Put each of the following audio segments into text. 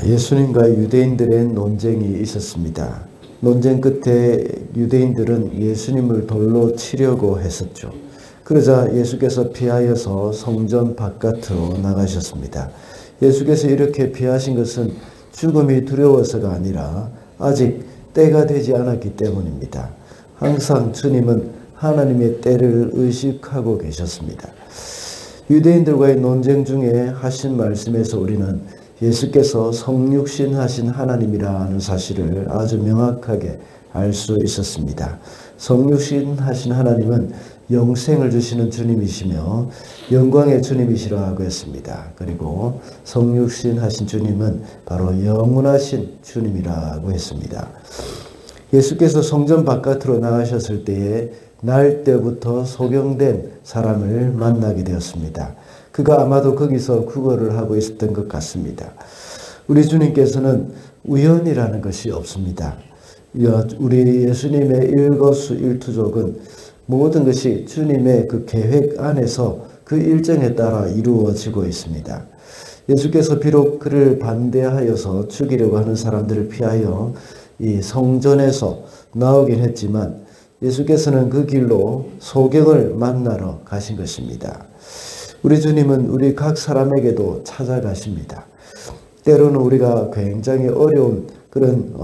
예수님과 유대인들의 논쟁이 있었습니다. 논쟁 끝에 유대인들은 예수님을 돌로 치려고 했었죠. 그러자 예수께서 피하여서 성전 바깥으로 나가셨습니다. 예수께서 이렇게 피하신 것은 죽음이 두려워서가 아니라 아직 때가 되지 않았기 때문입니다. 항상 주님은 하나님의 때를 의식하고 계셨습니다. 유대인들과의 논쟁 중에 하신 말씀에서 우리는 예수께서 성육신 하신 하나님이라는 사실을 아주 명확하게 알 수 있었습니다. 성육신 하신 하나님은 영생을 주시는 주님이시며 영광의 주님이시라고 했습니다. 그리고 성육신 하신 주님은 바로 영원하신 주님이라고 했습니다. 예수께서 성전 바깥으로 나가셨을 때에 날 때부터 소경된 사람을 만나게 되었습니다. 그가 아마도 거기서 구걸을 하고 있었던 것 같습니다. 우리 주님께서는 우연이라는 것이 없습니다. 우리 예수님의 일거수일투족은 모든 것이 주님의 그 계획 안에서 그 일정에 따라 이루어지고 있습니다. 예수께서 비록 그를 반대하여서 죽이려고 하는 사람들을 피하여 이 성전에서 나오긴 했지만 예수께서는 그 길로 소경을 만나러 가신 것입니다. 우리 주님은 우리 각 사람에게도 찾아가십니다. 때로는 우리가 굉장히 어려운 그런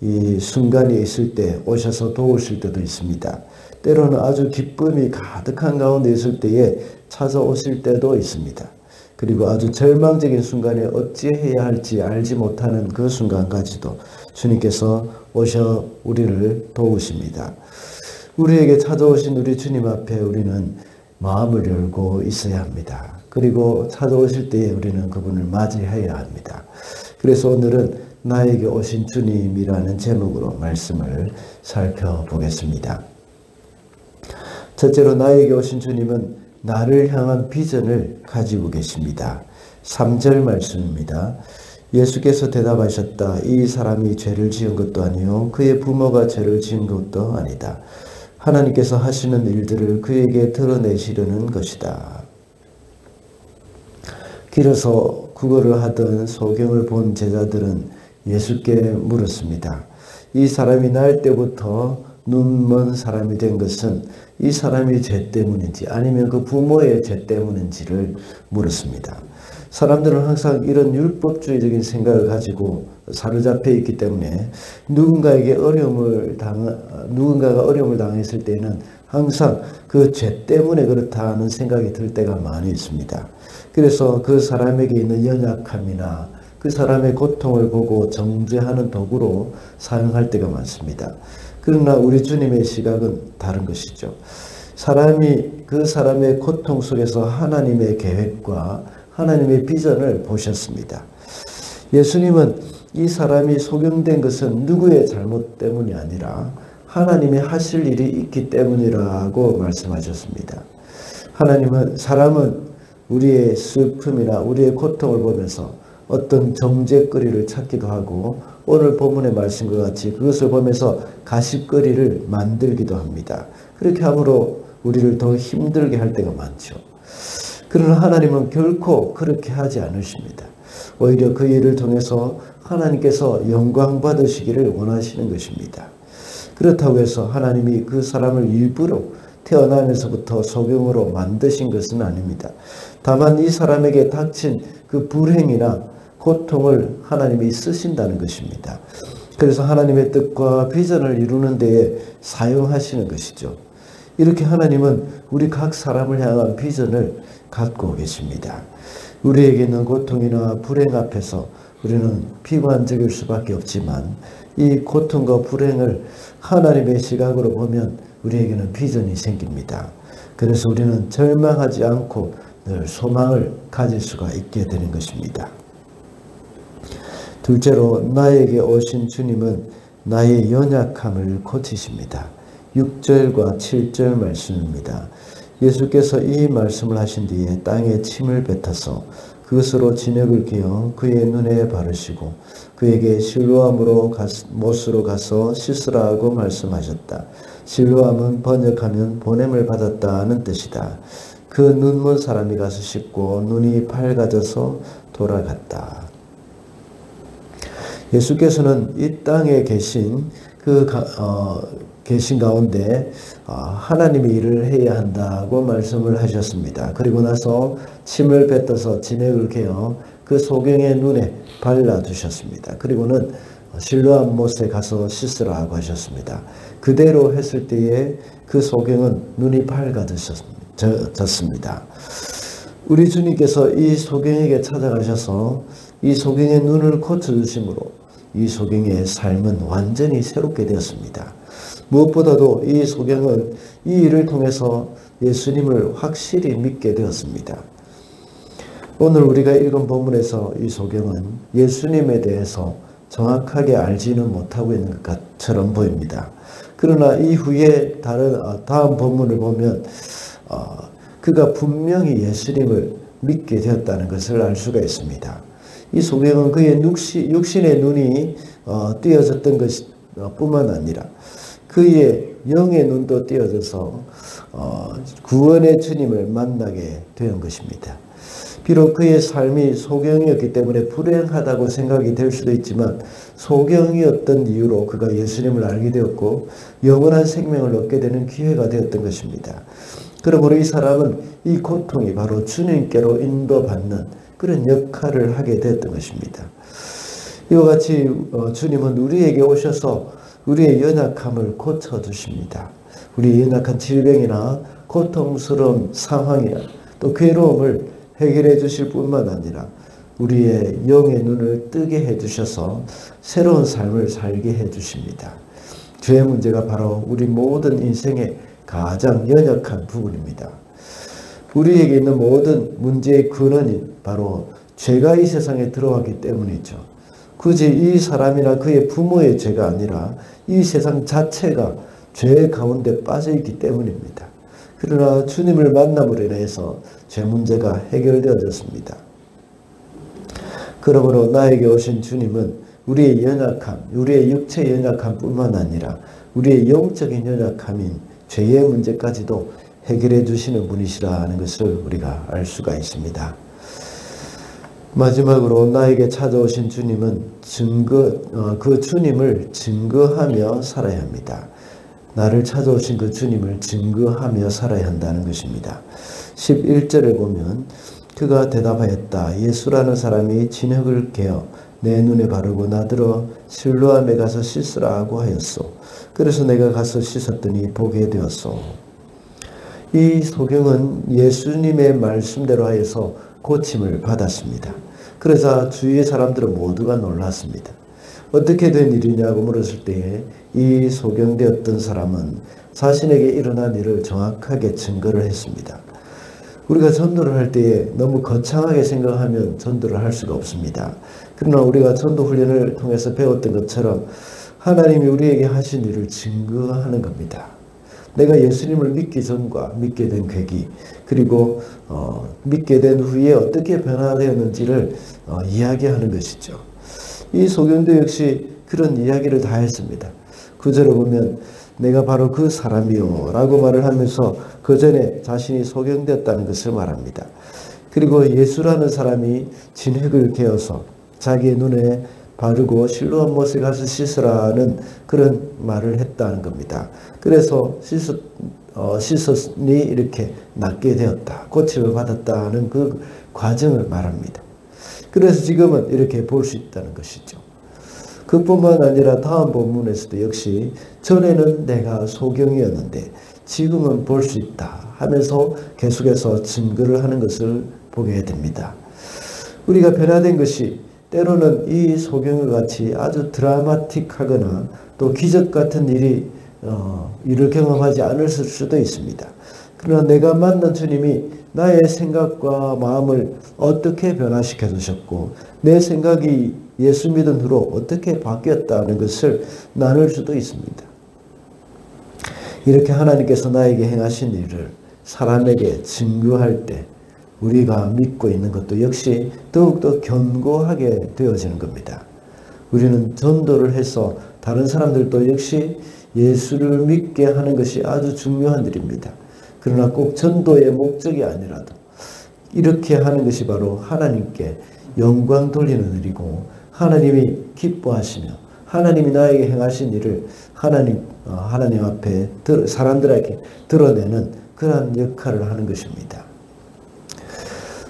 이 순간이 있을 때 오셔서 도우실 때도 있습니다. 때로는 아주 기쁨이 가득한 가운데 있을 때에 찾아오실 때도 있습니다. 그리고 아주 절망적인 순간에 어찌해야 할지 알지 못하는 그 순간까지도 주님께서 오셔 우리를 도우십니다. 우리에게 찾아오신 우리 주님 앞에 우리는 마음을 열고 있어야 합니다. 그리고 찾아오실 때에 우리는 그분을 맞이해야 합니다. 그래서 오늘은 나에게 오신 주님이라는 제목으로 말씀을 살펴보겠습니다. 첫째로 나에게 오신 주님은 나를 향한 비전을 가지고 계십니다. 3절 말씀입니다. 예수께서 대답하셨다. 이 사람이 죄를 지은 것도 아니요 그의 부모가 죄를 지은 것도 아니다. 하나님께서 하시는 일들을 그에게 드러내시려는 것이다. 길에서 구걸을 하던 소경을 본 제자들은 예수께 물었습니다. 이 사람이 날 때부터 눈먼 사람이 된 것은 이 사람이 죄 때문인지 아니면 그 부모의 죄 때문인지를 물었습니다. 사람들은 항상 이런 율법주의적인 생각을 가지고 사로잡혀 있기 때문에 누군가가 어려움을 당했을 때는 항상 그 죄 때문에 그렇다는 생각이 들 때가 많이 있습니다. 그래서 그 사람에게 있는 연약함이나 그 사람의 고통을 보고 정죄하는 도구로 사용할 때가 많습니다. 그러나 우리 주님의 시각은 다른 것이죠. 사람이 그 사람의 고통 속에서 하나님의 계획과 하나님의 비전을 보셨습니다. 예수님은 이 사람이 소경된 것은 누구의 잘못 때문이 아니라 하나님이 하실 일이 있기 때문이라고 말씀하셨습니다. 사람은 우리의 슬픔이나 우리의 고통을 보면서 어떤 정죄거리를 찾기도 하고 오늘 본문의 말씀과 같이 그것을 보면서 가십거리를 만들기도 합니다. 그렇게 함으로 우리를 더 힘들게 할 때가 많죠. 그러나 하나님은 결코 그렇게 하지 않으십니다. 오히려 그 일을 통해서 하나님께서 영광 받으시기를 원하시는 것입니다. 그렇다고 해서 하나님이 그 사람을 일부러 태어나면서부터 소경으로 만드신 것은 아닙니다. 다만 이 사람에게 닥친 그 불행이나 고통을 하나님이 쓰신다는 것입니다. 그래서 하나님의 뜻과 비전을 이루는 데에 사용하시는 것이죠. 이렇게 하나님은 우리 각 사람을 향한 비전을 갖고 계십니다. 우리에게 있는 고통이나 불행 앞에서 우리는 비관적일 수밖에 없지만 이 고통과 불행을 하나님의 시각으로 보면 우리에게는 비전이 생깁니다. 그래서 우리는 절망하지 않고 늘 소망을 가질 수가 있게 되는 것입니다. 둘째로 나에게 오신 주님은 나의 연약함을 고치십니다. 6절과 7절 말씀입니다. 예수께서 이 말씀을 하신 뒤에 땅에 침을 뱉어서 그것으로 진흙을 기어 그의 눈에 바르시고 그에게 실로암으로 못으로 가서 씻으라고 말씀하셨다. 실로암은 번역하면 보냄을 받았다는 뜻이다. 그 눈먼 사람이 가서 씻고 눈이 밝아져서 돌아갔다. 예수께서는 이 땅에 계신 계신 가운데 하나님의 일을 해야 한다고 말씀을 하셨습니다. 그리고 나서 침을 뱉어서 진액을 개어 그 소경의 눈에 발라두셨습니다. 그리고는 실로암 못에 가서 씻으라고 하셨습니다. 그대로 했을 때에 그 소경은 눈이 밝아졌습니다. 우리 주님께서 이 소경에게 찾아가셔서 이 소경의 눈을 고쳐주심으로 이 소경의 삶은 완전히 새롭게 되었습니다. 무엇보다도 이 소경은 이 일을 통해서 예수님을 확실히 믿게 되었습니다. 오늘 우리가 읽은 본문에서 이 소경은 예수님에 대해서 정확하게 알지는 못하고 있는 것처럼 보입니다. 그러나 이후에 다음 본문을 보면 그가 분명히 예수님을 믿게 되었다는 것을 알 수가 있습니다. 이 소경은 그의 육신의 눈이 띄어졌던 것 뿐만 아니라 그의 영의 눈도 띄어져서 구원의 주님을 만나게 된 것입니다. 비록 그의 삶이 소경이었기 때문에 불행하다고 생각이 될 수도 있지만 소경이었던 이유로 그가 예수님을 알게 되었고 영원한 생명을 얻게 되는 기회가 되었던 것입니다. 그러므로 이 사람은 이 고통이 바로 주님께로 인도받는 그런 역할을 하게 되었던 것입니다. 이와 같이 주님은 우리에게 오셔서 우리의 연약함을 고쳐주십니다. 우리의 연약한 질병이나 고통스러운 상황이나 또 괴로움을 해결해 주실 뿐만 아니라 우리의 영의 눈을 뜨게 해주셔서 새로운 삶을 살게 해주십니다. 죄의 문제가 바로 우리 모든 인생의 가장 연약한 부분입니다. 우리에게 있는 모든 문제의 근원이 바로 죄가 이 세상에 들어왔기 때문이죠. 굳이 이 사람이나 그의 부모의 죄가 아니라 이 세상 자체가 죄 가운데 빠져 있기 때문입니다. 그러나 주님을 만남으로 인해서 죄 문제가 해결되어졌습니다. 그러므로 나에게 오신 주님은 우리의 연약함, 우리의 육체의 연약함 뿐만 아니라 우리의 영적인 연약함인 죄의 문제까지도 해결해 주시는 분이시라는 것을 우리가 알 수가 있습니다. 마지막으로 나에게 찾아오신 주님은 그 주님을 증거하며 살아야 합니다. 나를 찾아오신 그 주님을 증거하며 살아야 한다는 것입니다. 11절을 보면 그가 대답하였다. 예수라는 사람이 진흙을 개어 내 눈에 바르고 나더러 실로암에 가서 씻으라고 하였소. 그래서 내가 가서 씻었더니 보게 되었소. 이 소경은 예수님의 말씀대로 하여서 고침을 받았습니다. 그러자 주위의 사람들은 모두가 놀랐습니다. 어떻게 된 일이냐고 물었을 때에 이 소경되었던 사람은 자신에게 일어난 일을 정확하게 증거를 했습니다. 우리가 전도를 할 때에 너무 거창하게 생각하면 전도를 할 수가 없습니다. 그러나 우리가 전도 훈련을 통해서 배웠던 것처럼 하나님이 우리에게 하신 일을 증거하는 겁니다. 내가 예수님을 믿기 전과 믿게 된 계기, 그리고 믿게 된 후에 어떻게 변화되었는지를 이야기하는 것이죠. 이 소경도 역시 그런 이야기를 다 했습니다. 구절을 보면 내가 바로 그 사람이요 라고 말을 하면서 그 전에 자신이 소경되었다는 것을 말합니다. 그리고 예수라는 사람이 진흙을 개어서 자기의 눈에 바르고 실로암 못에 가서 씻으라는 그런 말을 했다는 겁니다. 그래서 씻었으니 이렇게 낫게 되었다. 고침을 받았다는 그 과정을 말합니다. 그래서 지금은 이렇게 볼 수 있다는 것이죠. 그뿐만 아니라 다음 본문에서도 역시 전에는 내가 소경이었는데 지금은 볼 수 있다 하면서 계속해서 증거를 하는 것을 보게 됩니다. 우리가 변화된 것이 때로는 이 소경과 같이 아주 드라마틱하거나 또 기적 같은 일을 경험하지 않을 수도 있습니다. 그러나 내가 만난 주님이 나의 생각과 마음을 어떻게 변화시켜 주셨고 내 생각이 예수 믿은 후로 어떻게 바뀌었다는 것을 나눌 수도 있습니다. 이렇게 하나님께서 나에게 행하신 일을 사람에게 증거할 때 우리가 믿고 있는 것도 역시 더욱더 견고하게 되어지는 겁니다. 우리는 전도를 해서 다른 사람들도 역시 예수를 믿게 하는 것이 아주 중요한 일입니다. 그러나 꼭 전도의 목적이 아니라도 이렇게 하는 것이 바로 하나님께 영광 돌리는 일이고 하나님이 기뻐하시며 하나님이 나에게 행하신 일을 하나님 앞에 사람들에게 드러내는 그러한 역할을 하는 것입니다.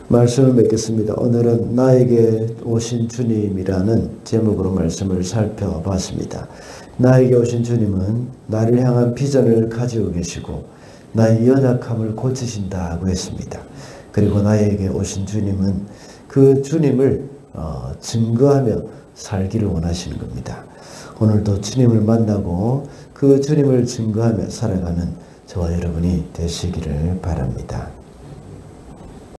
말씀을 맺겠습니다. 오늘은 나에게 오신 주님이라는 제목으로 말씀을 살펴봤습니다. 나에게 오신 주님은 나를 향한 비전을 가지고 계시고 나의 연약함을 고치신다고 했습니다. 그리고 나에게 오신 주님은 그 주님을 증거하며 살기를 원하시는 겁니다. 오늘도 주님을 만나고 그 주님을 증거하며 살아가는 저와 여러분이 되시기를 바랍니다.